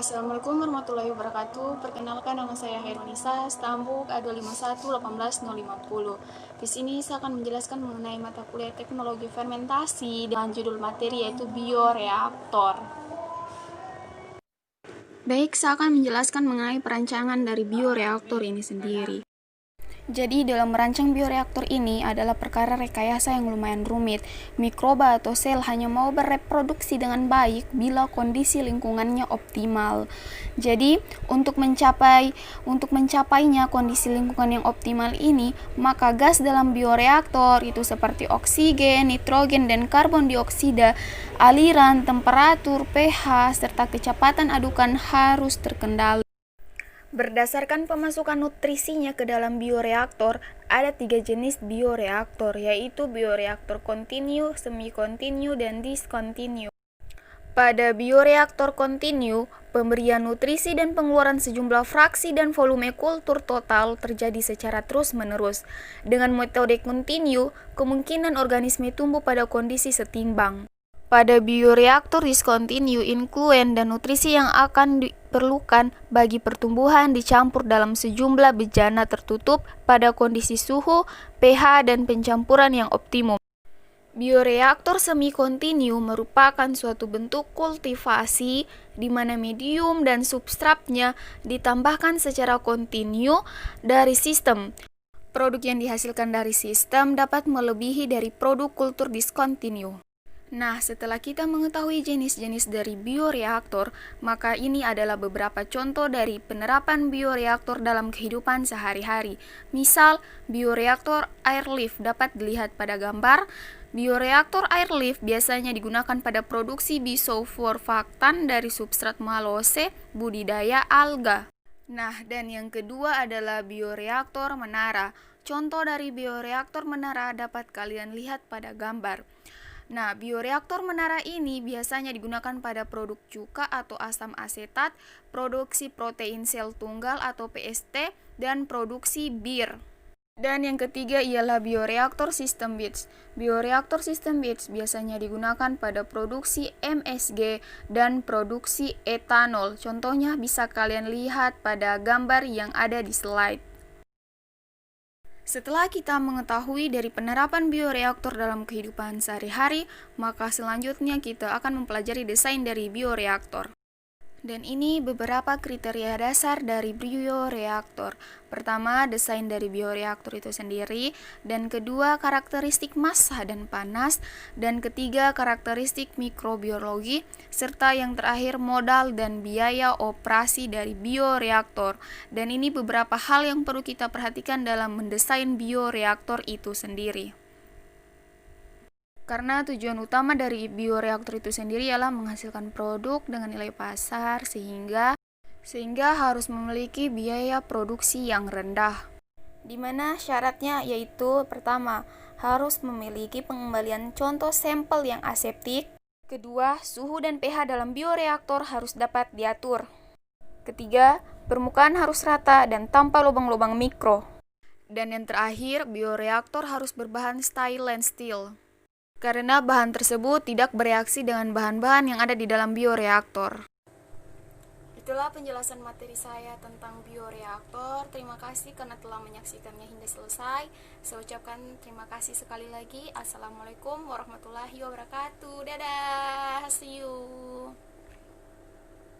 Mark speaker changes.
Speaker 1: Assalamualaikum warahmatullahi wabarakatuh. Perkenalkan, nama saya Herunisa, Stambuk A251 Di sini saya akan menjelaskan mengenai mata kuliah teknologi fermentasi dengan judul materi yaitu bioreaktor. Baik, saya akan menjelaskan mengenai perancangan dari bioreaktor ini sendiri. Jadi dalam merancang bioreaktor ini adalah perkara rekayasa yang lumayan rumit. Mikroba atau sel hanya mau bereproduksi dengan baik bila kondisi lingkungannya optimal. Jadi untuk mencapainya kondisi lingkungan yang optimal ini, maka gas dalam bioreaktor itu seperti oksigen, nitrogen, dan karbon dioksida, aliran, temperatur, pH, serta kecepatan adukan harus terkendali. Berdasarkan pemasukan nutrisinya ke dalam bioreaktor, ada 3 jenis bioreaktor, yaitu bioreaktor kontinu, semi-kontinu, dan diskontinu. Pada bioreaktor kontinu, pemberian nutrisi dan pengeluaran sejumlah fraksi dan volume kultur total terjadi secara terus-menerus. Dengan metode kontinu, kemungkinan organisme tumbuh pada kondisi setimbang. Pada bioreaktor diskontinu, influen dan nutrisi yang akan diperlukan bagi pertumbuhan dicampur dalam sejumlah bejana tertutup pada kondisi suhu, pH, dan pencampuran yang optimum. Bioreaktor semi-kontinu merupakan suatu bentuk kultivasi di mana medium dan substratnya ditambahkan secara kontinu dari sistem. Produk yang dihasilkan dari sistem dapat melebihi dari produk kultur diskontinu. Nah, setelah kita mengetahui jenis-jenis dari bioreaktor, maka ini adalah beberapa contoh dari penerapan bioreaktor dalam kehidupan sehari-hari. Misal, bioreaktor airlift dapat dilihat pada gambar. Bioreaktor airlift biasanya digunakan pada produksi bisulfurfaktan dari substrat malose budidaya alga. Nah, dan yang kedua adalah bioreaktor menara. Contoh dari bioreaktor menara dapat kalian lihat pada gambar. Nah, bioreaktor menara ini biasanya digunakan pada produk cuka atau asam asetat, produksi protein sel tunggal atau PST, dan produksi bir. Dan yang ketiga ialah bioreaktor sistem batch. Bioreaktor sistem batch biasanya digunakan pada produksi MSG dan produksi etanol. Contohnya bisa kalian lihat pada gambar yang ada di slide. Setelah kita mengetahui dari penerapan bioreaktor dalam kehidupan sehari-hari, maka selanjutnya kita akan mempelajari desain dari bioreaktor. Dan ini beberapa kriteria dasar dari bioreaktor. Pertama, desain dari bioreaktor itu sendiri, dan kedua, karakteristik massa dan panas, dan ketiga, karakteristik mikrobiologi, serta yang terakhir, modal dan biaya operasi dari bioreaktor. Dan ini beberapa hal yang perlu kita perhatikan dalam mendesain bioreaktor itu sendiri. Karena tujuan utama dari bioreaktor itu sendiri ialah menghasilkan produk dengan nilai pasar sehingga harus memiliki biaya produksi yang rendah. Di mana syaratnya yaitu pertama, harus memiliki pengembalian contoh sampel yang aseptik. Kedua, suhu dan pH dalam bioreaktor harus dapat diatur. Ketiga, permukaan harus rata dan tanpa lubang-lubang mikro. Dan yang terakhir, bioreaktor harus berbahan stainless steel, karena bahan tersebut tidak bereaksi dengan bahan-bahan yang ada di dalam bioreaktor. Itulah penjelasan materi saya tentang bioreaktor. Terima kasih karena telah menyaksikannya hingga selesai. Saya ucapkan terima kasih sekali lagi. Assalamualaikum warahmatullahi wabarakatuh. Dadah, see you.